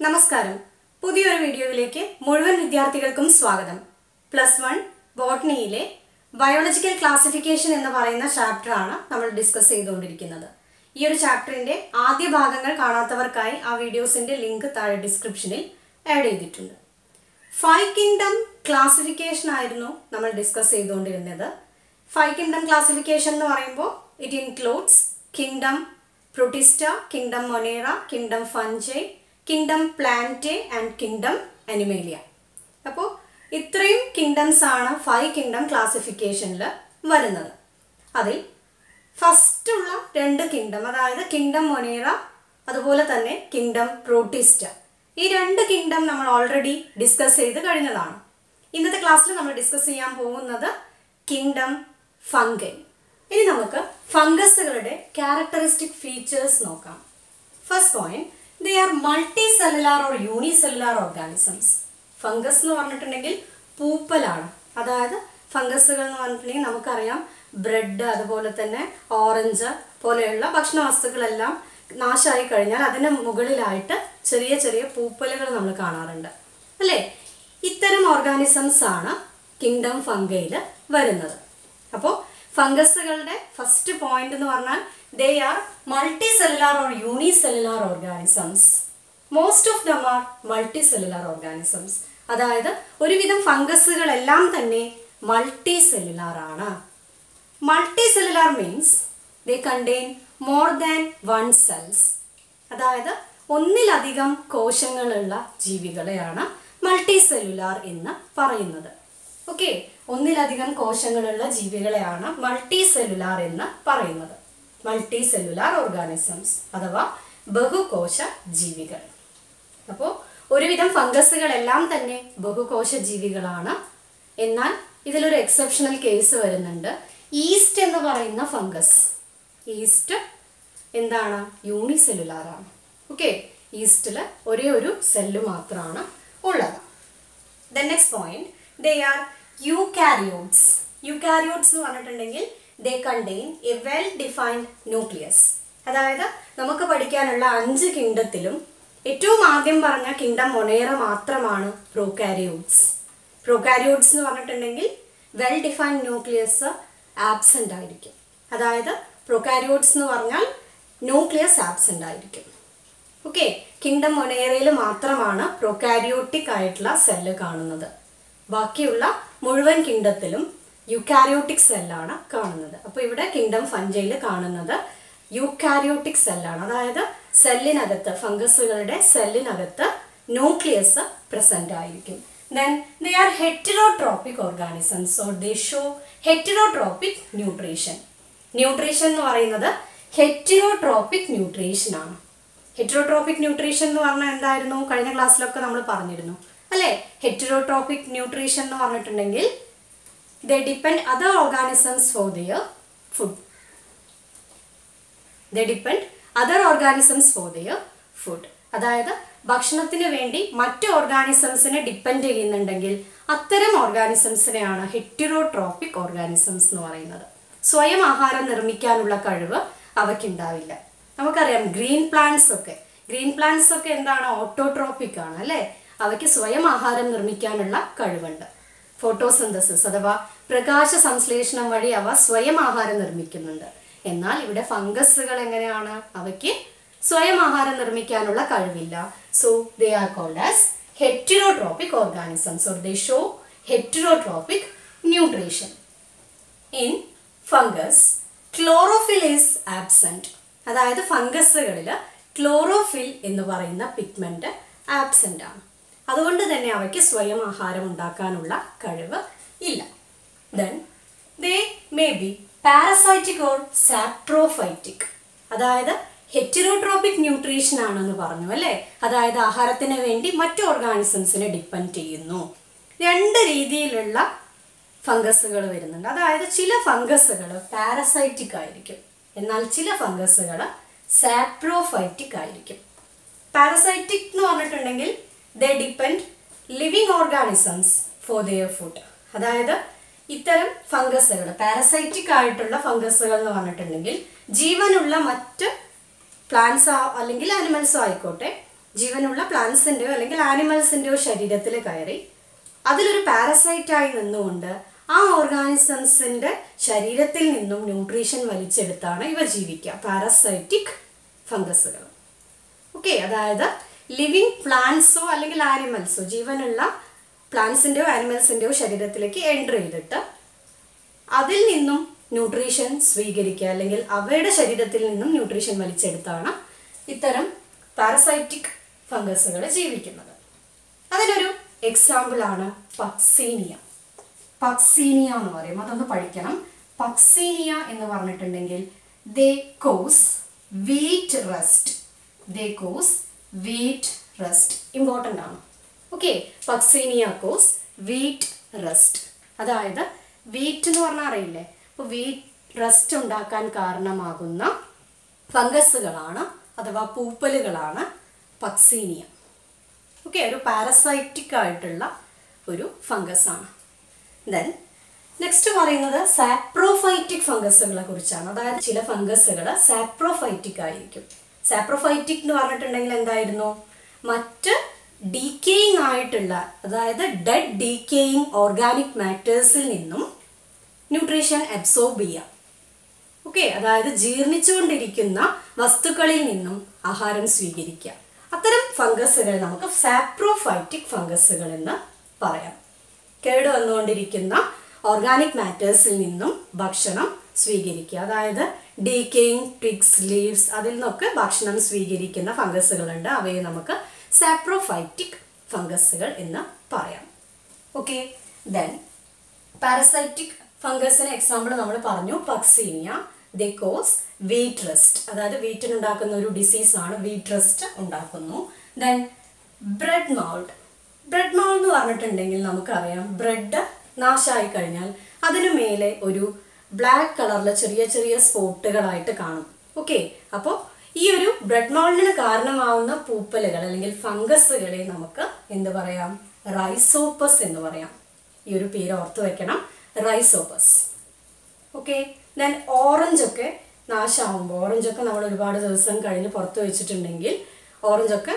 നമസ്കാരം. പുതിയൊരു വീഡിയോയിലേക്ക് മുഴുവൻ വിദ്യാർത്ഥികൾക്കും സ്വാഗതം. +1 ബോട്ടണിയിലെ ബയോളജിക്കൽ ക്ലാസിഫിക്കേഷൻ എന്ന് പറയുന്ന ചാപ്റ്ററാണ് നമ്മൾ ഡിസ്കസ് ചെയ്തുകൊണ്ടിരിക്കുന്നത്. ഈ ഒരു ചാപ്റ്ററിന്റെ ആദ്യ ഭാഗങ്ങൾ കാണാത്തവർക്കായി ആ വീഡിയോസിന്റെ ലിങ്ക് താഴെ ഡിസ്ക്രിപ്ഷനിൽ ആഡ് ചെയ്തിട്ടുണ്ട്. 5 കിങ്ഡം ക്ലാസിഫിക്കേഷൻ ആയിരുന്നു നമ്മൾ ഡിസ്കസ് ചെയ്തുകൊണ്ടിരുന്നത്. 5 കിങ്ഡം ക്ലാസിഫിക്കേഷൻ എന്ന് പറയുമ്പോൾ it includes kingdom Protista, kingdom മൊനേറ, kingdom fungi, kingdom Plantae and kingdom Animalia. അപ്പോൾ ഇത്രയും കിങ്ഡംസ് ആണ് 5 കിങ്ഡം ക്ലാസിഫിക്കേഷനിൽ വരുന്നത്. അതിൽ ഫസ്റ്റ് ഉള്ള 2 കിങ്ഡം, അതായത് കിങ്ഡം മൊനേറ അതുപോലെ തന്നെ കിങ്ഡം പ്രൊട്ടിസ്റ്റ, ഈ 2 കിങ്ഡം നമ്മൾ ഓൾറെഡി ഡിസ്കസ് ചെയ്ത് കഴിഞ്ഞതാണ്. ഇന്നത്തെ ക്ലാസ്സിൽ നമ്മൾ ഡിസ്കസ് ചെയ്യാൻ പോകുന്നത് കിങ്ഡം ഫംഗൈ. ഇനി നമുക്ക് ഫംഗസുകളുടെ ക്യാരക്ടറിസ്റ്റിക് ഫീച്ചേഴ്സ് നോക്കാം. First point, they are multicellular or unicellular organisms. Fungus എന്ന് പറഞ്ഞിട്ടുണ്ടെങ്കിൽ പൂപ്പലാണ്. അതായത് ഫംഗസുകൾ എന്ന് പറഞ്ഞിട്ടുണ്ടെങ്കിൽ നമുക്കറിയാം ബ്രെഡ് അതുപോലെ തന്നെ ഓറഞ്ച് പോലെയുള്ള ഭക്ഷണ വസ്തുക്കളെല്ലാം നാശമായി കഴിഞ്ഞാൽ അതിന് മുകളിലായിട്ട് ചെറിയ ചെറിയ പൂപ്പലുകൾ നമ്മൾ കാണാറുണ്ട് അല്ലേ? ഇത്തരം ഓർഗാനിസംസ് ആണ് കിങ്ഡം ഫംഗൈയിൽ വരുന്നത്. അപ്പോൾ ഫംഗസുകളുടെ ഫസ്റ്റ് പോയിന്റ് എന്ന് പറഞ്ഞാൽ they are multicellular or unicellular organisms. Most of them are multicellular organisms. അതായത് ഒരുവിധം ഫംഗസുകളെല്ലാം തന്നെ മൾട്ടിസെല്ലുലാർ ആണ്. Multicellular means they contain more than one cells. അതായത് ഒന്നിലധികം കോശങ്ങളുള്ള ജീവികളെയാണ് മൾട്ടിസെല്ലുലാർ എന്ന് പറയുന്നത്. ഓക്കെ, ഒന്നിലധികം കോശങ്ങളുള്ള ജീവികളെയാണ് മൾട്ടിസെല്ലുലാർ എന്ന് പറയുന്നത്. മൾട്ടിസെല്ലുലാർ ഓർഗാനിസംസ് അഥവാ ബഹുകോശ ജീവികൾ. അപ്പോൾ ഒരുവിധം ഫംഗസുകളെല്ലാം തന്നെ ബഹുകോശ ജീവികളാണ്. എന്നാൽ ഇതിലൊരു എക്സെപ്ഷണൽ കേസ് വരുന്നുണ്ട്. ഈസ്റ്റ് എന്ന് പറയുന്ന ഫംഗസ്, ഈസ്റ്റ് എന്താണ്? യൂണിസെല്ലുലാർ ആണ്. ഓക്കെ, ഈസ്റ്റിൽ ഒരേ ഒരു സെല്ല് മാത്രമാണ് ഉള്ളത്. Then next point, they are eukaryotes. eukaryotes എന്ന് പറഞ്ഞിട്ടുണ്ടെങ്കിൽ they contain a well defined nucleus. അതായത് നമുക്ക് പഠിക്കാനുള്ള 5 കിങ്ഡത്തിലും ഏറ്റവും ആദ്യം പറഞ്ഞ കിങ്ഡം മൊനേറ മാത്രമാണ് പ്രോകാരിയോട്സ്. പ്രോകാരിയോട്സ് എന്ന് പറഞ്ഞിട്ടുണ്ടെങ്കിൽ വെൽ ഡിഫൈൻഡ് ന്യൂക്ലിയസ് ആബ്സെൻ്റ് ആയിരിക്കും. അതായത് പ്രോകാരിയോട്സ് എന്ന് പറഞ്ഞാൽ ന്യൂക്ലിയസ് ആബ്സെൻ്റ് ആയിരിക്കും. ഓക്കെ, കിങ്ഡം മൊനേറയിൽ മാത്രമാണ് പ്രോകാരിയോട്ടിക് ആയിട്ടുള്ള സെല്ല് കാണുന്നത്. ബാക്കിയുള്ള മുഴുവൻ കിങ്ഡത്തിലും യുക്കാരിയോട്ടിക് സെല്ലാണ് കാണുന്നത്. അപ്പോൾ ഇവിടെ കിങ്ഡം ഫഞ്ചൈയിൽ കാണുന്നത് യുക്കാരിയോട്ടിക് സെല്ലാണ്. അതായത് സെല്ലിനകത്ത്, ഫംഗസുകളുടെ സെല്ലിനകത്ത് ന്യൂക്ലിയസ് പ്രസന്റ് ആയിരിക്കും. Then they are heterotrophic organisms or they show heterotrophic nutrition. Nutrition എന്ന് പറയുന്നത് ഹെറ്ററോട്രോപിക് ന്യൂട്രീഷൻ ആണ്. ഹെറ്ററോട്രോപിക് ന്യൂട്രീഷൻ എന്ന് പറഞ്ഞാൽ എന്തായിരുന്നു? കഴിഞ്ഞ ക്ലാസ്സിലൊക്കെ നമ്മൾ പറഞ്ഞിരുന്നു അല്ലേ? ഹെറ്ററോട്രോപിക് ന്യൂട്രീഷൻ എന്ന് പറഞ്ഞിട്ടുണ്ടെങ്കിൽ they depend other organisms for their food. They depend other organisms for their food. അതായത് ഭക്ഷണത്തിന് വേണ്ടി മറ്റ് ഓർഗാനിസംസിനെ ഡിപ്പെൻഡ് ചെയ്യുന്നുണ്ടെങ്കിൽ അത്തരം ഓർഗാനിസംസിനെയാണ് ഹെറ്ററോട്രോപിക് ഓർഗാനിസംസ് എന്ന് പറയുന്നത്. സ്വയം ആഹാരം നിർമ്മിക്കാനുള്ള കഴിവ് അവയ്ക്കുണ്ടാവില്ല. നമുക്കറിയാം ഗ്രീൻ പ്ലാന്റ്സ് ഒക്കെ എന്താണ്? ഓട്ടോട്രോപിക് ആണ് അല്ലേ? അവയ്ക്ക് സ്വയം ആഹാരം നിർമ്മിക്കാനുള്ള കഴിവുണ്ട്. ഫോട്ടോസിന്തസിസ് അഥവാ പ്രകാശ സംശ്ലേഷണം വഴി അവ സ്വയം ആഹാരം നിർമ്മിക്കുന്നുണ്ട്. എന്നാൽ ഇവിടെ ഫംഗസുകൾ എങ്ങനെയാണ്? അവയ്ക്ക് സ്വയം ആഹാരം നിർമ്മിക്കാനുള്ള കഴിവില്ല. So they are called as heterotrophic organisms or they show heterotrophic nutrition. In fungus chlorophyll is absent. അതായത് ഫംഗസുകളിൽ ക്ലോറോഫിൽ എന്ന് പറയുന്ന പിഗ്മെന്റ് ആബ്സെന്റ് ആണ്. അതുകൊണ്ട് തന്നെ അവയ്ക്ക് സ്വയം ആഹാരം ഉണ്ടാക്കാനുള്ള കഴിവ് ഇല്ല. Then they may be parasitic or saprophytic. അതായത് ഹെറ്ററോട്രോപിക് ന്യൂട്രീഷൻ ആണെന്ന് പറഞ്ഞു അല്ലേ? അതായത് ആഹാരത്തിന് വേണ്ടി മറ്റു ഓർഗാനിസംസിനെ ഡിപ്പെൻഡ് ചെയ്യുന്നു. 2 രീതിയിലുള്ള ഫംഗസുകൾ വരുന്നുണ്ട്. അതായത് ചില ഫംഗസുകൾ പാരസൈറ്റിക് ആയിരിക്കും, എന്നാൽ ചില ഫംഗസുകൾ സാപ്രോഫൈറ്റിക് ആയിരിക്കും. പാരസൈറ്റിക് എന്ന് പറഞ്ഞിട്ടുണ്ടെങ്കിൽ they depend living organisms for their food. അതായത് ഇത്തരം ഫംഗസുകൾ, പാരസൈറ്റിക് ആയിട്ടുള്ള ഫംഗസുകൾ എന്ന് പറഞ്ഞിട്ടുണ്ടെങ്കിൽ ജീവനുള്ള മറ്റ് പ്ലാന്റ്സ് അല്ലെങ്കിൽ ആനിമൽസോ ആയിക്കോട്ടെ, ജീവനുള്ള പ്ലാന്റ്സിൻ്റെയോ അല്ലെങ്കിൽ ആനിമൽസിൻ്റെയോ ശരീരത്തിൽ കയറി അതിലൊരു പാരസൈറ്റായി നിന്നുകൊണ്ട് ആ ഓർഗാനിസംസിൻ്റെ ശരീരത്തിൽ നിന്നും ന്യൂട്രീഷൻ വലിച്ചെടുത്താണ് ഇവ ജീവിക്കുക, പാരസൈറ്റിക് ഫംഗസുകൾ. ഓക്കെ, അതായത് ലിവിങ് പ്ലാന്റ്സോ അല്ലെങ്കിൽ ആനിമൽസോ, ജീവനുള്ള പ്ലാന്റ്സിൻ്റെയോ ആനിമൽസിൻ്റെയോ ശരീരത്തിലേക്ക് എൻ്റർ ചെയ്തിട്ട് അതിൽ നിന്നും ന്യൂട്രീഷൻ സ്വീകരിക്കുക അല്ലെങ്കിൽ അവയുടെ ശരീരത്തിൽ നിന്നും ന്യൂട്രീഷൻ വലിച്ചെടുത്താണ് ഇത്തരം പാരസൈറ്റിക് ഫംഗസുകൾ ജീവിക്കുന്നത്. അതിനൊരു എക്സാമ്പിളാണ് പക്സീനിയ. പക്സീനിയ എന്ന് പറയും, അതൊന്ന് പഠിക്കണം. പക്സീനിയ എന്ന് പറഞ്ഞിട്ടുണ്ടെങ്കിൽ they cause wheat rust. They cause wheat rust, important ആണ്. Okay, Puccinia cause wheat rust. അതായത് വീറ്റ് എന്ന് പറഞ്ഞാൽ അറിയില്ലേ, അപ്പോൾ വീറ്റ് റസ്റ്റ് ഉണ്ടാക്കാൻ കാരണമാകുന്ന ഫംഗസുകളാണ് അഥവാ പൂപ്പലുകളാണ് പക്സീനിയ. ഓക്കെ, ഒരു പാരസൈറ്റിക് ആയിട്ടുള്ള ഒരു ഫംഗസ് ആണ്. ദെൻ നെക്സ്റ്റ് പറയുന്നത് സാപ്രോഫൈറ്റിക് ഫംഗസുകളെ കുറിച്ചാണ്. അതായത് ചില ഫംഗസുകൾ സാപ്രോഫൈറ്റിക് ആയിരിക്കും. സാപ്രോഫൈറ്റിക് എന്ന് പറഞ്ഞിട്ടുണ്ടെങ്കിൽ എന്തായിരുന്നു, മറ്റ് ഡീക്കേയിങ് ആയിട്ടുള്ള, അതായത് ഡെഡ് ഡീക്കേയിങ് ഓർഗാനിക് മാറ്റേഴ്സിൽ നിന്നും ന്യൂട്രീഷൻ അബ്സോർബ് ചെയ്യുക. ഓക്കെ, അതായത് ജീർണിച്ചുകൊണ്ടിരിക്കുന്ന വസ്തുക്കളിൽ നിന്നും ആഹാരം സ്വീകരിക്കുക. അത്തരം ഫംഗസുകൾ നമുക്ക് സാപ്രോഫൈറ്റിക് ഫംഗസുകൾ എന്ന് പറയാം. കേട് വന്നുകൊണ്ടിരിക്കുന്ന ഓർഗാനിക് മാറ്റേഴ്സിൽ നിന്നും ഭക്ഷണം സ്വീകരിക്കുക. അതായത് ഡീക്കേയിങ് ട്വിഗ്സ്, ലീവ്സ്, അതിൽ നിന്നൊക്കെ ഭക്ഷണം സ്വീകരിക്കുന്ന ഫംഗസുകളുണ്ട്. അവയെ നമുക്ക് സാപ്രോഫൈറ്റിക് ഫംഗസുകൾ എന്ന് പറയാം. ഓക്കെ, ദെൻ പാരസൈറ്റിക് ഫംഗസിന് എക്സാമ്പിൾ നമ്മൾ പറഞ്ഞു, പക്സീനിയ. ദേ കോസ് വീറ്റ് റസ്റ്റ്, അതായത് വീറ്റിനുണ്ടാക്കുന്ന ഒരു ഡിസീസാണ്, വീറ്റ് റസ്റ്റ് ഉണ്ടാക്കുന്നു. Then bread mould. Bread mould എന്ന് പറഞ്ഞിട്ടുണ്ടെങ്കിൽ നമുക്കറിയാം, ബ്രെഡ് നാശമായി കഴിഞ്ഞാൽ അതിനു മേലെ ഒരു ബ്ലാക്ക് കളറിൽ ചെറിയ ചെറിയ സ്പോട്ടുകളായിട്ട് കാണും. ഓക്കെ, അപ്പോൾ ഈ ഒരു ബ്രെഡ് മൗൾഡിന് കാരണമാവുന്ന പൂപ്പലുകൾ അല്ലെങ്കിൽ ഫംഗസുകളെ നമുക്ക് എന്ത് പറയാം, റൈസോപ്പസ് എന്ന് പറയാം. ഈ ഒരു പേര് ഓർത്ത് വെക്കണം, റൈസോപ്പസ്. ഓക്കെ, ദെൻ ഓറഞ്ചൊക്കെ നാശമാകുമ്പോൾ, ഓറഞ്ചൊക്കെ നമ്മൾ ഒരുപാട് ദിവസം കഴിഞ്ഞ് പുറത്ത് വെച്ചിട്ടുണ്ടെങ്കിൽ ഓറഞ്ചൊക്കെ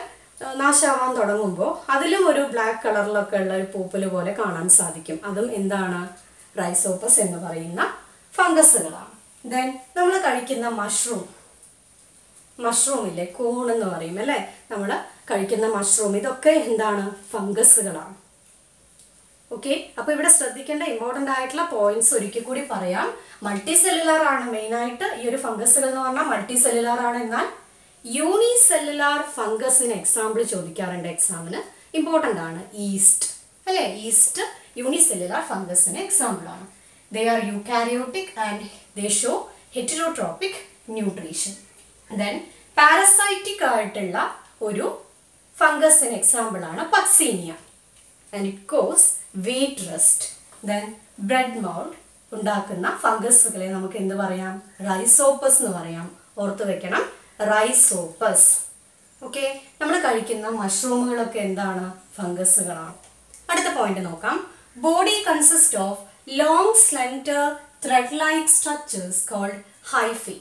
നാശമാവാൻ തുടങ്ങുമ്പോൾ അതിലും ഒരു ബ്ലാക്ക് കളറിലൊക്കെ ഉള്ള ഒരു പൂപ്പല് പോലെ കാണാൻ സാധിക്കും. അതും എന്താണ്, റൈസോപ്പസ് എന്ന് പറയുന്ന ഫംഗസുകളാണ്. ദെൻ നമ്മൾ കഴിക്കുന്ന മഷ്റൂമില്ലേ, കൂൺ എന്ന് പറയും അല്ലേ, നമ്മൾ കഴിക്കുന്ന മഷ്റൂം, ഇതൊക്കെ എന്താണ്, ഫംഗസുകളാണ്. ഓക്കെ, അപ്പോൾ ഇവിടെ ശ്രദ്ധിക്കേണ്ട ഇമ്പോർട്ടൻ്റ് ആയിട്ടുള്ള പോയിന്റ്സ് ഒരിക്കൽ കൂടി പറയാം. മൾട്ടി സെല്ലുലാർ ആണ് മെയിനായിട്ട് ഈ ഒരു ഫംഗസുകൾ എന്ന് പറഞ്ഞാൽ മൾട്ടി സെല്ലുലാർ ആണ്. എന്നാൽ യൂണിസെല്ലുലാർ ഫംഗസിന് എക്സാമ്പിൾ ചോദിക്കാറുണ്ട് എക്സാമിന്, ഇമ്പോർട്ടൻ്റ് ആണ്. ഈസ്റ്റ് അല്ലേ, ഈസ്റ്റ് യൂണിസെല്ലുലാർ ഫംഗസിന് എക്സാമ്പിൾ ആണ്. They are eukaryotic and they show heterotrophic nutrition. Then parasitic ആയിട്ടുള്ള ഒരു ഫംഗസിന് എക്സാമ്പിൾ ആണ് Puccinia, and it cause wheat rust. Then bread mould ഉണ്ടാക്കുന്ന ഫംഗസുകളെ നമുക്ക് എന്ത് പറയാം, റൈസോപ്പസ് എന്ന് പറയാം. ഓർത്ത് വെക്കണം, റൈസോപ്പസ്. ഓക്കെ, നമ്മൾ കഴിക്കുന്ന മഷ്റൂമുകളൊക്കെ എന്താണ്, ഫംഗസുകളാണ്. അടുത്ത പോയിന്റ് നോക്കാം. Body consist of long slender thread like structures called hyphae.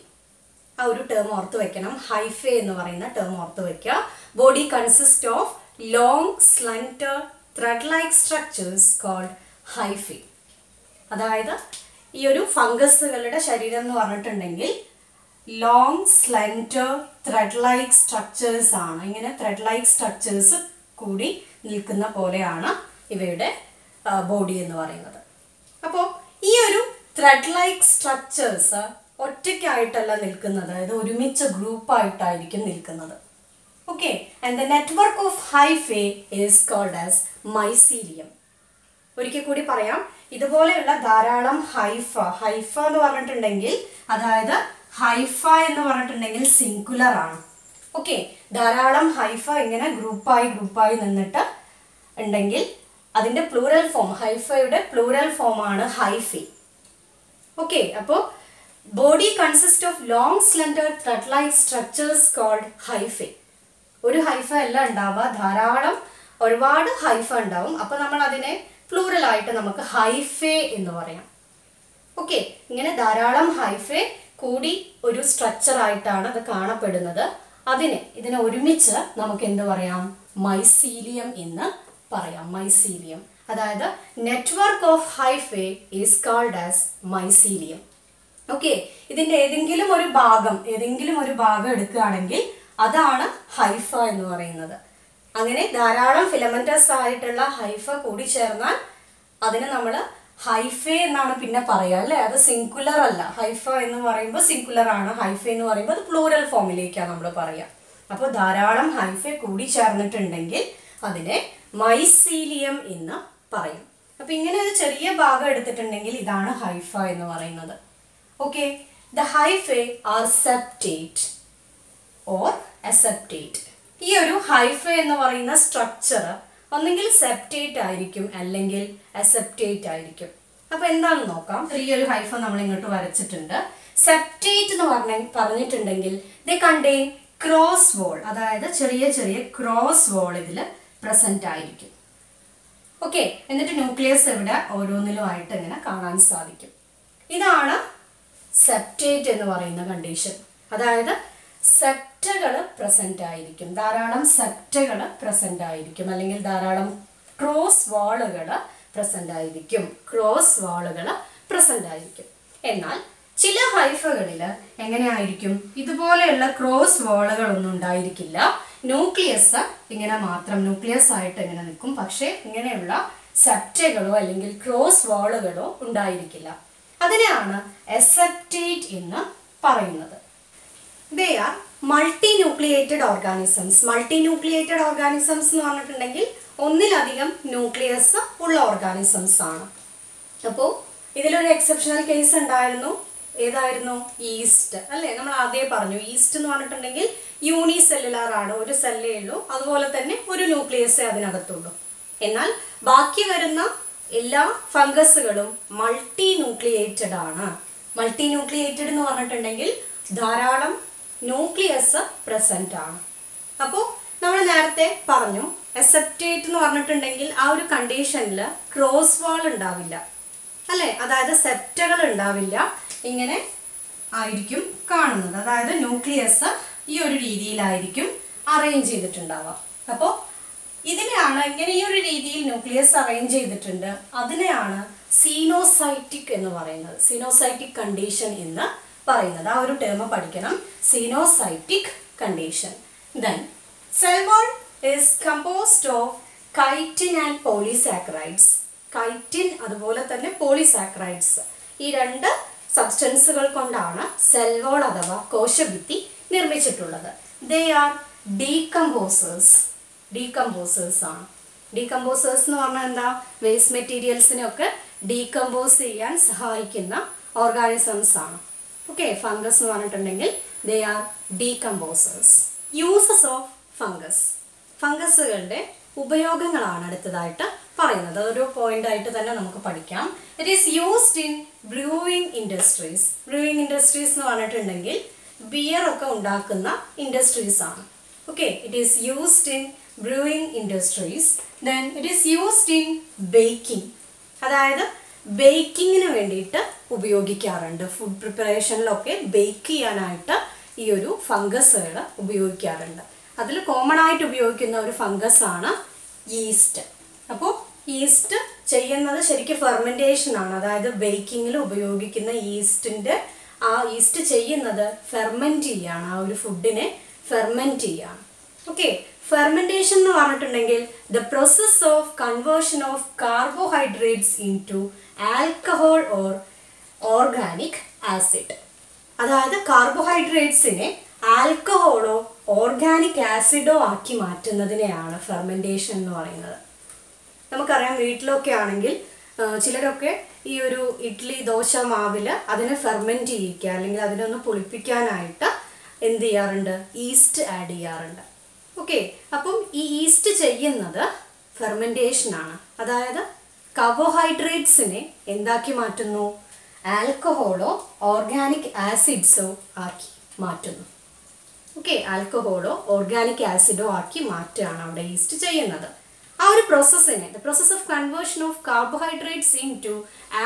ആ ഒരു ടേം ഓർത്ത് വെക്കണം, ഹൈഫെ എന്ന് പറയുന്ന ടേം ഓർത്ത് വെക്കുക. Body consist of long slender thread like structures called hyphae. അതായത് ഈ ഒരു ഫംഗസുകളുടെ ശരീരം എന്ന് പറഞ്ഞിട്ടുണ്ടെങ്കിൽ long slender thread like structures ആണ്. ഇങ്ങനെ ത്രെഡ് ലൈക്ക് സ്ട്രക്ചേഴ്സ് കൂടി നിൽക്കുന്ന പോലെയാണ് ഇവയുടെ ബോഡി എന്ന് പറയുന്നത്. അപ്പോൾ ഈ ഒരു ത്രെഡ് ലൈക്ക് സ്ട്രക്ചേഴ്സ് ഒറ്റയ്ക്കായിട്ടല്ല നിൽക്കുന്നത്, അതായത് ഒരുമിച്ച ഗ്രൂപ്പായിട്ടായിരിക്കും നിൽക്കുന്നത്. Okay, and the network of hyphae is called as mycelium. ഒരിക്കൽ കൂടി പറയാം, ഇതുപോലെയുള്ള ധാരാളം ഹൈഫ എന്ന് പറഞ്ഞിട്ടുണ്ടെങ്കിൽ, അതായത് ഹൈഫ എന്ന് പറഞ്ഞിട്ടുണ്ടെങ്കിൽ സിംഗുലർ ആണ്. ഓക്കെ, ധാരാളം ഹൈഫ ഇങ്ങനെ ഗ്രൂപ്പായി നിന്നിട്ട് ഉണ്ടെങ്കിൽ അതിൻ്റെ പ്ലൂറൽ ഫോം, ഹൈഫയുടെ പ്ലൂറൽ ഫോമാണ് ഹൈഫി. ഓക്കെ, അപ്പോൾ body consist of long slender thread like structures called hyphae. ഒരു ഹൈഫ അല്ല ഉണ്ടാവുക, ധാരാളം ഒരുപാട് ഹൈഫ ഉണ്ടാവും. അപ്പോൾ നമ്മൾ അതിനെ പ്ലൂറൽ ആയിട്ട് നമുക്ക് ഹൈഫെ എന്ന് പറയാം. ഓക്കെ, ഇങ്ങനെ ധാരാളം ഹൈഫെ കൂടി ഒരു സ്ട്രക്ചർ ആയിട്ടാണ് അത് കാണപ്പെടുന്നത്. ഇതിനെ ഒരുമിച്ച് നമുക്ക് എന്ത് പറയാം? മൈസീലിയം എന്ന് പറയാം. മൈസീലിയം. അതായത് network of hyphae is called as mycelium. Okay, ഇതിന്റെ ഏതെങ്കിലും ഒരു ഭാഗം എടുക്കുകയാണെങ്കിൽ അതാണ് ഹൈഫ എന്ന് പറയുന്നത്. അങ്ങനെ ധാരാളം ഫിലമെന്റസ് ആയിട്ടുള്ള ഹൈഫ കൂടി ചേർന്നാൽ അതിന് നമ്മൾ ഹൈഫേ എന്നാണ് പിന്നെ പറയുക, അല്ലേ? അത് സിംഗുലർ അല്ല. ഹൈഫ എന്ന് പറയുമ്പോൾ സിംഗുലർ ആണ്, ഹൈഫ എന്ന് പറയുമ്പോൾ അത് പ്ലൂറൽ ഫോമിലേക്കാണ് നമ്മൾ പറയുക. അപ്പോൾ ധാരാളം ഹൈഫ കൂടി ചേർന്നിട്ടുണ്ടെങ്കിൽ അതിനെ മൈസീലിയം എന്ന് പറയും. അപ്പൊ ഇങ്ങനെ ഒരു ചെറിയ ഭാഗം എടുത്തിട്ടുണ്ടെങ്കിൽ ഇതാണ് ഹൈഫ എന്ന് പറയുന്നത്. Okay, the hyphae are septate or aseptate. ഈ ഒരു ഹൈഫ എന്ന് പറയുന്ന സ്ട്രക്ചർ ഒന്നെങ്കിൽ സെപ്റ്റേറ്റ് ആയിരിക്കും അല്ലെങ്കിൽ അസെപ്റ്റേറ്റ് ആയിരിക്കും. അപ്പൊ എന്താണെന്ന് നോക്കാം. ചെറിയൊരു ഹൈഫ നമ്മൾ ഇങ്ങോട്ട് വരച്ചിട്ടുണ്ട്. സെപ്റ്റേറ്റ് എന്ന് പറഞ്ഞിട്ടുണ്ടെങ്കിൽ ദേ കണ്ടെയ്ൻ ക്രോസ് വോൾ, അതായത് ചെറിയ ചെറിയ ക്രോസ് വോൾ ഇതിൽ പ്രസന്റ് ആയിരിക്കും. ഓക്കെ, എന്നിട്ട് ന്യൂക്ലിയസ് ഇവിടെ ഓരോന്നിലുമായിട്ട് ഇങ്ങനെ കാണാൻ സാധിക്കും. ഇതാണ് സെപ്റ്റേറ്റ് എന്ന് പറയുന്ന കണ്ടീഷൻ. അതായത് സെപ്റ്റകൾ പ്രസന്റ് ആയിരിക്കും, ധാരാളം സെപ്റ്റകൾ പ്രസന്റ് ആയിരിക്കും, അല്ലെങ്കിൽ ധാരാളം ക്രോസ് വാളുകൾ പ്രസന്റ് ആയിരിക്കും. എന്നാൽ ചില ഹൈഫകളിൽ എങ്ങനെയായിരിക്കും? ഇതുപോലെയുള്ള ക്രോസ് വാളുകളൊന്നും ഉണ്ടായിരിക്കില്ല. ന്യൂക്ലിയസ് ഇങ്ങനെ മാത്രം ന്യൂക്ലിയസ് ആയിട്ട് ഇങ്ങനെ നിൽക്കും. പക്ഷെ ഇങ്ങനെയുള്ള സെപ്റ്റകളോ അല്ലെങ്കിൽ ക്രോസ് വാളുകളോ ഉണ്ടായിരിക്കില്ല. അതിനെയാണ് അസെപ്റ്റേറ്റ് എന്ന് പറയുന്നത്. They are multinucleated organisms. Multinucleated organisms എന്ന് പറഞ്ഞിട്ടുണ്ടെങ്കിൽ ഒന്നിലധികം ന്യൂക്ലിയസ് ഉള്ള ഓർഗാനിസംസ് ആണ്. അപ്പോൾ ഇതിലൊരു എക്സെപ്ഷണൽ കേസ് ഉണ്ടായിരുന്നു. ഏതായിരുന്നു? ഈസ്റ്റ്, അല്ലേ? നമ്മൾ ആദ്യം പറഞ്ഞു ഈസ്റ്റ് എന്ന് പറഞ്ഞിട്ടുണ്ടെങ്കിൽ യൂണിസെല്ലുലാർ ആണ്, ഒരു സെല്ലേ ഉള്ളൂ. അതുപോലെ തന്നെ ഒരു ന്യൂക്ലിയസേ അതിനകത്തുള്ളൂ. എന്നാൽ ബാക്കി വരുന്ന എല്ലാ ഫംഗസുകളും മൾട്ടി ന്യൂക്ലിയേറ്റഡ് ആണ്. മൾട്ടി ന്യൂക്ലിയേറ്റഡ് എന്ന് പറഞ്ഞിട്ടുണ്ടെങ്കിൽ ധാരാളം ന്യൂക്ലിയസ് പ്രസന്റ് ആണ്. അപ്പോൾ നമ്മൾ നേരത്തെ പറഞ്ഞു അസെപ്റ്റേറ്റ് എന്ന് പറഞ്ഞിട്ടുണ്ടെങ്കിൽ ആ ഒരു കണ്ടീഷനിൽ ക്രോസ് വാൾ ഉണ്ടാവില്ല, അല്ലേ? അതായത് സെപ്റ്റകൾ ഉണ്ടാവില്ല. ഇങ്ങനെ ആയിരിക്കും കാണുന്നത്. അതായത് ന്യൂക്ലിയസ് ഈ ഒരു രീതിയിലായിരിക്കും അറേഞ്ച് ചെയ്തിട്ടുണ്ടാവുക. അപ്പോൾ ഇതിനെയാണ് ഇങ്ങനെ ഈ ഒരു രീതിയിൽ ന്യൂക്ലിയസ് അറേഞ്ച് ചെയ്തിട്ടുണ്ട്, അതിനെയാണ് സീനോസൈറ്റിക് എന്ന് പറയുന്നത്. സീനോസൈറ്റിക് കണ്ടീഷൻ എന്ന് പറയുന്നത്. ആ ഒരു ടേം പഠിക്കണം, coenocytic condition. Then cell wall is composed of chitin and polysaccharides. Chitin അതുപോലെ തന്നെ പോളിസാക്കറൈഡ്സ്, ഈ രണ്ട് സബ്സ്റ്റൻസുകൾ കൊണ്ടാണ് സെൽ വാൾ അഥവാ കോശഭിത്തി നിർമ്മിച്ചിട്ടുള്ളത്. They are decomposers. ഡീകമ്പോസേഴ്സ് ആണ്. ഡീകമ്പോസേഴ്സ് എന്ന് പറഞ്ഞാൽ എന്താ? വേസ്റ്റ് മെറ്റീരിയൽസിനെയൊക്കെ ഡീകമ്പോസ് ചെയ്യാൻ സഹായിക്കുന്ന ഓർഗാനിസംസ് ആണ്. ഓക്കെ, ഫംഗസ് എന്ന് പറഞ്ഞിട്ടുണ്ടെങ്കിൽ they are decomposers. Uses of fungus. ഫംഗസുകളുടെ ഉപയോഗങ്ങളാണ് അടുത്തതായിട്ട് പറയുന്നത്. അതൊരു പോയിന്റ് ആയിട്ട് തന്നെ നമുക്ക് പഠിക്കാം. It is used in brewing industries. Brewing industries എന്ന് പറഞ്ഞിട്ടുണ്ടെങ്കിൽ ബിയർ ഒക്കെ ഉണ്ടാക്കുന്ന ഇൻഡസ്ട്രീസ് ആണ്. Okay, it is used in brewing industries. Then it is used in baking. അതായത് ബേക്കിങ്ങിന് വേണ്ടിയിട്ട് ഉപയോഗിക്കാറുണ്ട്. ഫുഡ് പ്രിപ്പറേഷനിലൊക്കെ ബേക്ക് ചെയ്യാനായിട്ട് ഈ ഒരു ഫംഗസുകൾ ഉപയോഗിക്കാറുണ്ട്. അതിൽ കോമൺ ആയിട്ട് ഉപയോഗിക്കുന്ന ഒരു ഫംഗസ് ആണ് ഈസ്റ്റ്. അപ്പോൾ ഈസ്റ്റ് ചെയ്യുന്നത് ശരിക്കും ഫെർമെൻറ്റേഷൻ ആണ്. അതായത് ബേക്കിങ്ങിൽ ഉപയോഗിക്കുന്ന ആ ഈസ്റ്റ് ചെയ്യുന്നത് ഫെർമെൻറ്റ് ചെയ്യാണ്, ആ ഒരു ഫുഡിനെ ഫെർമെൻറ്റ് ചെയ്യാണ്. ഓക്കെ, ഫെർമെൻറ്റേഷൻ എന്ന് പറഞ്ഞിട്ടുണ്ടെങ്കിൽ the process of conversion of carbohydrates into alcohol or organic acid. അതായത് കാർബോഹൈഡ്രേറ്റ്സിനെ ആൽക്കഹോളോ ഓർഗാനിക് ആസിഡോ ആക്കി മാറ്റുന്നതിനെയാണ് ഫെർമെൻറ്റേഷൻ എന്ന് പറയുന്നത്. നമുക്കറിയാം, വീട്ടിലൊക്കെ ആണെങ്കിൽ ചിലരൊക്കെ ഈ ഒരു ഇഡ്ഡലി ദോശ മാവിൽ അതിനെ ഫെർമെൻറ്റ് ചെയ്യിക്കുക അല്ലെങ്കിൽ അതിനൊന്ന് പുളിപ്പിക്കാനായിട്ട് എന്ത് ചെയ്യാറുണ്ട്? ഈസ്റ്റ് ആഡ് ചെയ്യാറുണ്ട്. ഓക്കെ, അപ്പം ഈ ഈസ്റ്റ് ചെയ്യുന്നത് ഫെർമെൻറ്റേഷൻ ആണ്. അതായത് കാർബോഹൈഡ്രേറ്റ്സിനെ എന്താക്കി മാറ്റുന്നു? ആൽക്കഹോളോ ഓർഗാനിക് ആസിഡ്സോ ആക്കി മാറ്റുന്നു. ഓക്കെ, ആൽക്കഹോളോ ഓർഗാനിക് ആസിഡോ ആക്കി മാറ്റുകയാണ് അവിടെ ഈസ്റ്റ് ചെയ്യുന്നത്. ആ ഒരു പ്രോസസ്സിനെ, the process of conversion of carbohydrates into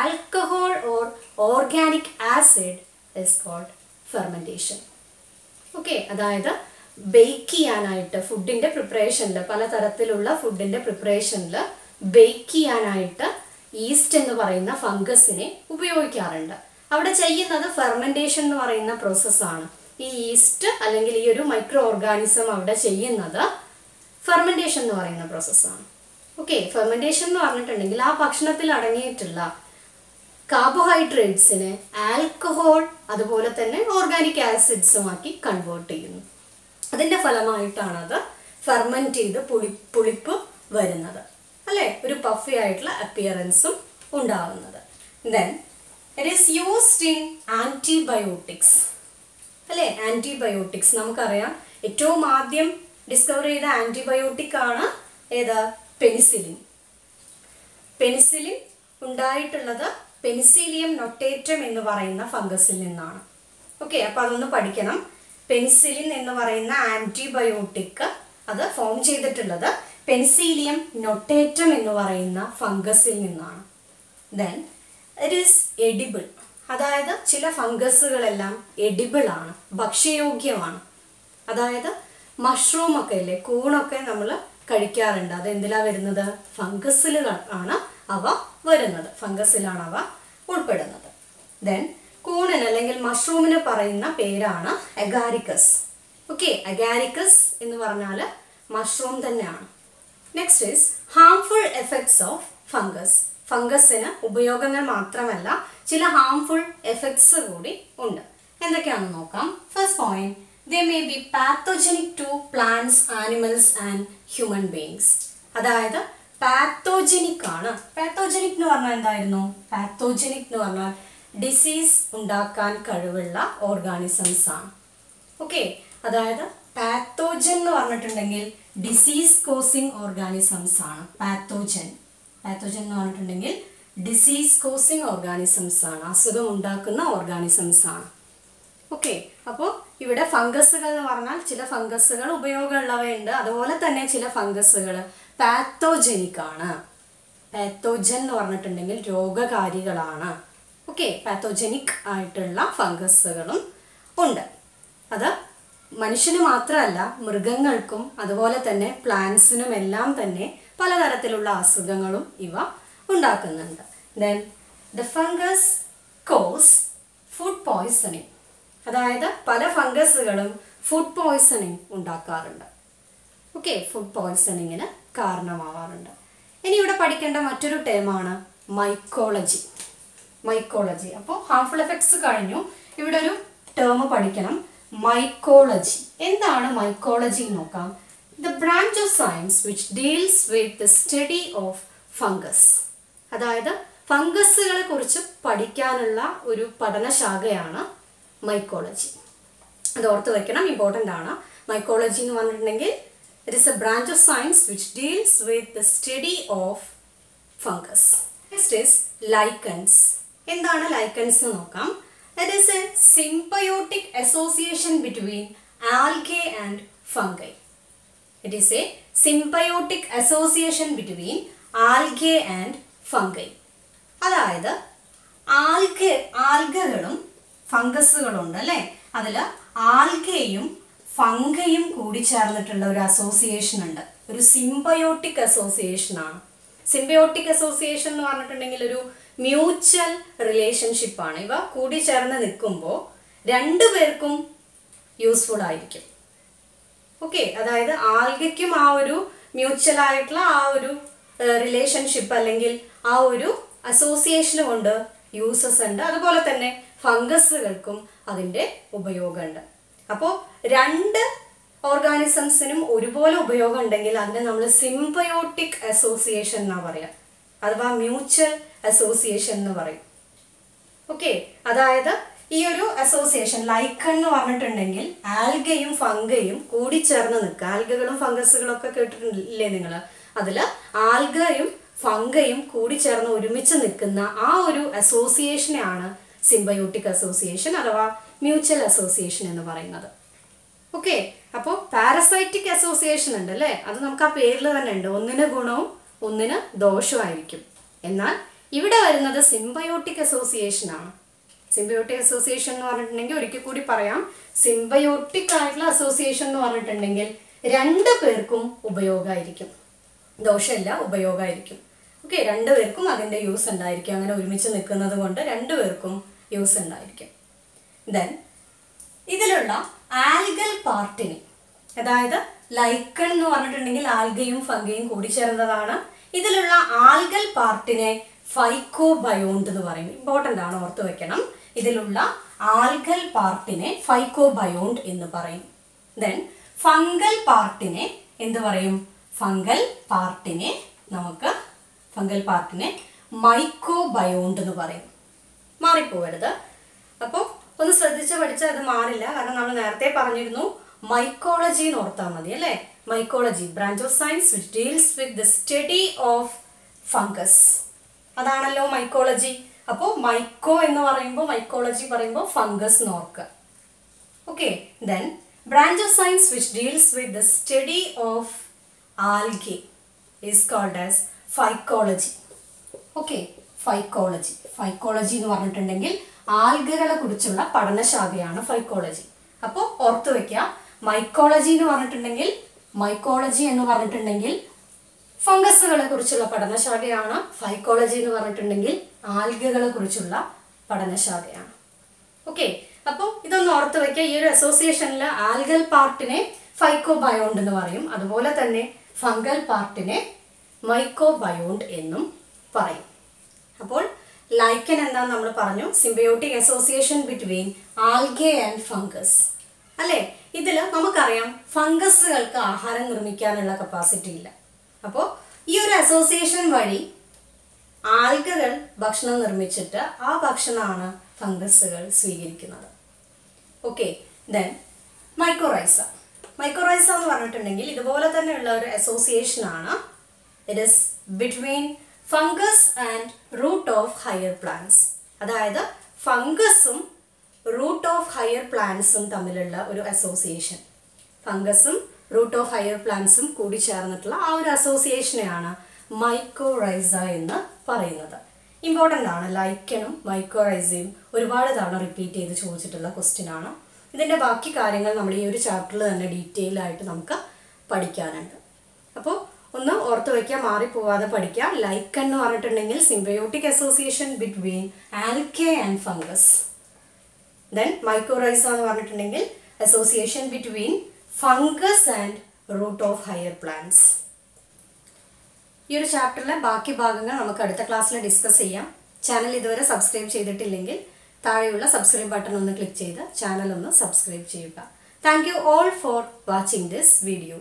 alcohol or organic acid is called fermentation. Okay, അതായത് ബേക്ക് ചെയ്യാനായിട്ട് ഫുഡിൻ്റെ പ്രിപ്പറേഷനിൽ പലതരത്തിലുള്ള ഫുഡിൻ്റെ പ്രിപ്പറേഷനിൽ ബേക്ക് ചെയ്യാനായിട്ട് ഈസ്റ്റ് എന്ന് പറയുന്ന ഫംഗസിനെ ഉപയോഗിക്കാറുണ്ട്. അവിടെ ചെയ്യുന്നത് ഫെർമെൻറ്റേഷൻ എന്ന് പറയുന്ന പ്രോസസ്സാണ്. ഈ ഈസ്റ്റ് അല്ലെങ്കിൽ ഈ ഒരു മൈക്രോ ഓർഗാനിസം അവിടെ ചെയ്യുന്നത് ഫെർമെൻറ്റേഷൻ എന്ന് പറയുന്ന പ്രോസസ്സാണ്. ഓക്കെ, ഫെർമെൻറ്റേഷൻ എന്ന് പറഞ്ഞിട്ടുണ്ടെങ്കിൽ ആ ഭക്ഷണത്തിൽ അടങ്ങിയിട്ടുള്ള കാർബോഹൈഡ്രേറ്റ്സിനെ ആൽക്കഹോൾ അതുപോലെ തന്നെ ഓർഗാനിക് ആസിഡ്സുമാക്കി കൺവേർട്ട് ചെയ്യുന്നു. അതിൻ്റെ ഫലമായിട്ടാണ് അത് ഫെർമെൻറ്റ് ചെയ്ത് പുളിപ്പ് വരുന്നത്, അല്ലേ? ഒരു പഫി ആയിട്ടുള്ള അപ്പിയറൻസും ഉണ്ടാവുന്നത്. Then it is used in antibiotics, അല്ലേ? ആൻറ്റിബയോട്ടിക്സ് നമുക്കറിയാം, ഏറ്റവും ആദ്യം ഡിസ്കവർ ചെയ്ത ആൻറ്റിബയോട്ടിക് ആണ് ഏത്? പെനിസിലിൻ. പെനിസിലിൻ ഉണ്ടായിട്ടുള്ളത് പെനിസിലിയം നൊട്ടേറ്റം എന്ന് പറയുന്ന ഫംഗസിൽ നിന്നാണ്. ഓക്കെ, അപ്പോൾ അതൊന്ന് പഠിക്കണം. പെനിസിലിൻ എന്ന് പറയുന്ന ആൻറ്റിബയോട്ടിക് അത് ഫോം ചെയ്തിട്ടുള്ളത് പെനിസിലിയം നൊട്ടേറ്റം എന്ന് പറയുന്ന ഫംഗസിൽ നിന്നാണ്. ദെൻ ഇറ്റ് ഈസ് എഡിബിൾ, അതായത് ചില ഫംഗസുകളെല്ലാം എഡിബിൾ ആണ്, ഭക്ഷ്യയോഗ്യമാണ്. അതായത് മഷ്റൂം ഒക്കെ ഇല്ലേ, കൂണൊക്കെ നമ്മൾ കഴിക്കാറുണ്ട്. അത് എന്തിലാണ് വരുന്നത്? ഫംഗസിലാണ് അവ വരുന്നത്, ഫംഗസിലാണ് അവ ഉൾപ്പെടുന്നത്. ദെൻ കൂണിന് അല്ലെങ്കിൽ മഷ്റൂമിന് പറയുന്ന പേരാണ് അഗാരിക്കസ്. ഓക്കെ, അഗാരിക്കസ് എന്ന് പറഞ്ഞാൽ മഷ്റൂം തന്നെയാണ്. Next is harmful effects of fungus. ഫംഗസിന് ഉപയോഗങ്ങൾ മാത്രമല്ല, ചില ഹാംഫുൾ എഫക്ട്സ് കൂടി ഉണ്ട്. എന്തൊക്കെയാണെന്ന് നോക്കാം. First point, they may be pathogenic to plants, animals and human beings. അതായത് പാത്തോജനിക് ആണ്. പാത്തോജനിക് എന്ന് പറഞ്ഞാൽ എന്തായിരുന്നു? പാത്തോജനിക് എന്ന് പറഞ്ഞാൽ ഡിസീസ് ഉണ്ടാക്കാൻ കഴിവുള്ള ഓർഗാനിസംസ് ആണ്. ഓക്കെ, അതായത് പാത്തോജൻ എന്ന് പറഞ്ഞിട്ടുണ്ടെങ്കിൽ ഡിസീസ് കോസിങ് ഓർഗാനിസംസ് ആണ് പാത്തോജൻ. പാത്തോജൻ എന്ന് പറഞ്ഞിട്ടുണ്ടെങ്കിൽ ഡിസീസ് കോസിങ് ഓർഗാനിസംസ് ആണ്, അസുഖം ഉണ്ടാക്കുന്ന ഓർഗാനിസംസ് ആണ്. ഓക്കെ, അപ്പോൾ ഇവിടെ ഫംഗസുകൾ എന്ന് പറഞ്ഞാൽ ചില ഫംഗസുകൾ ഉപയോഗമുള്ളവയുണ്ട്, അതുപോലെ തന്നെ ചില ഫംഗസുകൾ പാത്തോജനിക് ആണ്. പാത്തോജൻ എന്ന് പറഞ്ഞിട്ടുണ്ടെങ്കിൽ രോഗകാരികളാണ്. ഓക്കെ, പാത്തോജനിക് ആയിട്ടുള്ള ഫംഗസുകളും ഉണ്ട്. അത് മനുഷ്യന് മാത്രമല്ല, മൃഗങ്ങൾക്കും അതുപോലെ തന്നെ പ്ലാന്റ്സിനും എല്ലാം തന്നെ പലതരത്തിലുള്ള അസുഖങ്ങളും ഇവ ഉണ്ടാക്കുന്നുണ്ട്. Then the fungus cause food poisoning. അതായത് പല ഫംഗസുകളും ഫുഡ് പോയ്സണിങ് ഉണ്ടാക്കാറുണ്ട്. ഓക്കെ, ഫുഡ് പോയ്സണിങ്ങിന് കാരണമാവാറുണ്ട്. ഇനി ഇവിടെ പഠിക്കേണ്ട മറ്റൊരു ടേമാണ് മൈക്കോളജി. മൈക്കോളജി, അപ്പോൾ ഹാർംഫുൾ എഫക്ട്സ് കഴിഞ്ഞു. ഇവിടെ ഒരു ടേം പഠിക്കണം, മൈക്കോളജി. എന്താണ് മൈക്കോളജി നോക്കാം. The branch of science which deals with the study of fungus. അതായത് ഫംഗസുകളെ കുറിച്ച് പഠിക്കാനുള്ള ഒരു പഠനശാഖയാണ് മൈക്കോളജി. അത് ഓർത്ത് വെക്കണം, ഇമ്പോർട്ടൻ്റ് ആണ്. മൈക്കോളജി എന്ന് പറഞ്ഞിട്ടുണ്ടെങ്കിൽ it is A branch of science which deals with the study of fungus. Next is lichens. എന്താണ് ലൈക്കൻസ് എന്ന് നോക്കാം. It is a symbiotic association between algae and fungi. It is a symbiotic association between algae and fungi. അതായത് ആൽഗകളും ഫംഗസുകളും ഉണ്ട്, അല്ലേ? അതിൽ ആൽഗയും ഫംഗയും കൂടി ചേർന്നിട്ടുള്ള ഒരു അസോസിയേഷൻ ഉണ്ട്, ഒരു സിംബയോട്ടിക് അസോസിയേഷൻ ആണ്. സിംബയോട്ടിക് അസോസിയേഷൻ എന്ന് പറഞ്ഞിട്ടുണ്ടെങ്കിൽ ഒരു മ്യൂച്വൽ റിലേഷൻഷിപ്പ് ആണ്. ഇവ കൂടി ചേർന്ന് നിൽക്കുമ്പോൾ രണ്ടുപേർക്കും യൂസ്ഫുൾ ആയിരിക്കും. ഓക്കെ, അതായത് ആൽഗയ്ക്കും ആ ഒരു മ്യൂച്വൽ ആയിട്ടുള്ള ആ ഒരു റിലേഷൻഷിപ്പ് അല്ലെങ്കിൽ ആ ഒരു അസോസിയേഷൻ കൊണ്ട് യൂസസ് ഉണ്ട്, അതുപോലെ തന്നെ ഫംഗസുകൾക്കും അതിൻ്റെ ഉപയോഗമുണ്ട്. അപ്പോൾ രണ്ട് ഓർഗാനിസംസിനും ഒരുപോലെ ഉപയോഗം ഉണ്ടെങ്കിൽ അതിനെ നമ്മൾ സിംബയോട്ടിക് അസോസിയേഷൻ എന്നാണ് പറയുക, അഥവാ മ്യൂച്വൽ അസോസിയേഷൻ എന്ന് പറയും. ഓക്കെ, അതായത് ഈ ഒരു അസോസിയേഷൻ ലൈക്കൺ എന്ന് പറഞ്ഞിട്ടുണ്ടെങ്കിൽ ആൽഗയും ഫംഗയും കൂടി ചേർന്ന് നിൽക്കുക. ആൽഗകളും ഫംഗസുകളും ഒക്കെ കേട്ടിട്ടില്ലേ നിങ്ങൾ? അതിൽ ആൽഗയും ഫംഗയും കൂടി ചേർന്ന് ഒരുമിച്ച് നിൽക്കുന്ന ആ ഒരു അസോസിയേഷനെയാണ് സിംബയോട്ടിക് അസോസിയേഷൻ അഥവാ മ്യൂച്വൽ അസോസിയേഷൻ എന്ന് പറയുന്നത്. ഓക്കെ, അപ്പോൾ പാരസൈറ്റിക് അസോസിയേഷൻ ഉണ്ട്, അല്ലേ? അത് നമുക്ക് ആ പേരിൽ തന്നെ ഉണ്ട്. ഒന്നിന് ഗുണവും ഒന്നിന് ദോഷമായിരിക്കും. എന്നാൽ ഇവിടെ വരുന്നത് സിംബയോട്ടിക് അസോസിയേഷൻ ആണ്. സിംബയോട്ടിക് അസോസിയേഷൻ എന്ന് പറഞ്ഞിട്ടുണ്ടെങ്കിൽ ഒരിക്കൽ കൂടി പറയാം, സിംബയോട്ടിക് ആയിട്ടുള്ള അസോസിയേഷൻ എന്ന് പറഞ്ഞിട്ടുണ്ടെങ്കിൽ രണ്ടു പേർക്കും ഉപയോഗമായിരിക്കും, ദോഷമില്ല, ഉപയോഗമായിരിക്കും. ഓക്കെ, രണ്ടുപേർക്കും അതിൻ്റെ യൂസ് ഉണ്ടായിരിക്കും. അങ്ങനെ ഒരുമിച്ച് നിൽക്കുന്നത് കൊണ്ട് രണ്ടുപേർക്കും യൂസ് ഉണ്ടായിരിക്കും. ദെൻ ഇതിലുള്ള ആൽഗൽ പാർട്ടിനെ, അതായത് ലൈക്കൺ എന്ന് പറഞ്ഞിട്ടുണ്ടെങ്കിൽ ആൽഗയും ഫംഗയും കൂടി ചേർന്നതാണ്. ഇതിലുള്ള ആൽഗൽ പാർട്ടിനെ ഫൈക്കോബയോണ്ട് എന്ന് പറയും. ഇമ്പോർട്ടൻ്റ് ആണ്, ഓർത്ത് വെക്കണം. ഇതിലുള്ള ആൽഗൽ പാർട്ടിനെ ഫൈക്കോബയോണ്ട് എന്ന് പറയും. ദെൻ ഫംഗൽ പാർട്ടിനെ എന്ത് പറയും? ഫംഗൽ പാർട്ടിനെ മൈക്കോബയോണ്ട് എന്ന് പറയും. മാറിപ്പോകരുത്. അപ്പോൾ ഒന്ന് ശ്രദ്ധിച്ച് പഠിച്ചാൽ അത് മാറില്ല. കാരണം നമ്മൾ നേരത്തെ പറഞ്ഞിരുന്നു മൈക്കോളജി എന്ന് ഓർത്താൽ മതി അല്ലേ. Mycology, branch of science which deals with the study of fungus, അതാണല്ലോ മൈക്കോളജി. അപ്പോൾ മൈക്കോ എന്ന് പറയുമ്പോൾ, മൈക്കോളജി പറയുമ്പോൾ ഫംഗസ് എന്ന് ഓർക്കുക. Okay, then branch of science which deals with the study of algae is called as phycology. Okay, phycology എന്ന് പറഞ്ഞിട്ടുണ്ടെങ്കിൽ ആൽഗകളെ കുറിച്ചുള്ള പഠനശാഖയാണ് ഫൈക്കോളജി. അപ്പോൾ ഓർത്ത് വെക്കുക, മൈക്കോളജി എന്ന് പറഞ്ഞിട്ടുണ്ടെങ്കിൽ ഫംഗസുകളെ കുറിച്ചുള്ള പഠനശാഖയാണ്. ഫൈക്കോളജി എന്ന് പറഞ്ഞിട്ടുണ്ടെങ്കിൽ ആൽഗകളെ കുറിച്ചുള്ള പഠനശാഖയാണ്. ഓക്കെ, അപ്പോൾ ഇതൊന്ന് ഓർത്ത് വെക്കുക. ഈ ഒരു അസോസിയേഷനിൽ ആൽഗൽ പാർട്ടിനെ ഫൈക്കോബയോണ്ട് എന്ന് പറയും, അതുപോലെ തന്നെ ഫംഗൽ പാർട്ടിനെ മൈക്കോബയോണ്ട് എന്നും പറയും. അപ്പോൾ ലൈക്കൻ എന്താന്ന് നമ്മൾ പറഞ്ഞു, symbiotic association between algae and fungus അല്ലേ. ഇതിൽ നമുക്കറിയാം ഫംഗസുകൾക്ക് ആഹാരം നിർമ്മിക്കാനുള്ള കപ്പാസിറ്റി ഇല്ല. അപ്പോൾ ഈ ഒരു അസോസിയേഷൻ വഴി ആൽഗകൾ ഭക്ഷണം നിർമ്മിച്ചിട്ട് ആ ഭക്ഷണമാണ് ഫംഗസുകൾ സ്വീകരിക്കുന്നത്. ഓക്കെ, ദെൻ മൈക്കോറൈസ എന്ന് പറഞ്ഞിട്ടുണ്ടെങ്കിൽ ഇതുപോലെ തന്നെയുള്ള ഒരു അസോസിയേഷനാണ്. It is between fungus and root of higher plants. അതായത് ഫംഗസും റൂട്ട് ഓഫ് ഹയർ പ്ലാന്റ്സും തമ്മിലുള്ള ഒരു അസോസിയേഷൻ, ഫംഗസും റൂട്ട് ഓഫ് ഹയർ പ്ലാന്റ്സും കൂടി ചേർന്നിട്ടുള്ള ആ ഒരു അസോസിയേഷനെയാണ് മൈക്കോറൈസ എന്ന് പറയുന്നത്. ഇമ്പോർട്ടൻ്റ് ആണ്. ലൈക്കനും മൈക്കോറൈസയും ഒരുപാട് തവണ റിപ്പീറ്റ് ചെയ്ത് ചോദിച്ചിട്ടുള്ള ക്വസ്റ്റ്യൻ ആണ്. ഇതിൻ്റെ ബാക്കി കാര്യങ്ങൾ നമ്മൾ ഈ ഒരു ചാപ്റ്ററിൽ തന്നെ ഡീറ്റെയിൽ ആയിട്ട് നമുക്ക് പഠിക്കാനുണ്ട്. അപ്പോൾ ഒന്ന് ഓർത്ത് വയ്ക്കുക, മാറിപ്പോവാതെ പഠിക്കുക. ലൈക്കൺ എന്ന് പറഞ്ഞിട്ടുണ്ടെങ്കിൽ symbiotic association between algae and fungus. Then mycorrhiza എന്ന് പറഞ്ഞിട്ടുണ്ടെങ്കിൽ association between fungus and root of higher plants. ഈ ഒരു ചാപ്റ്ററിലെ ബാക്കി ഭാഗങ്ങൾ നമുക്ക് അടുത്ത ക്ലാസ്സിൽ ഡിസ്കസ് ചെയ്യാം. ചാനൽ ഇതുവരെ സബ്സ്ക്രൈബ് ചെയ്തിട്ടില്ലെങ്കിൽ താഴെയുള്ള സബ്സ്ക്രൈബ് ബട്ടൺ ഒന്ന് ക്ലിക്ക് ചെയ്ത് ചാനൽ ഒന്ന് സബ്സ്ക്രൈബ് ചെയ്യുക. Thank you all for watching this video.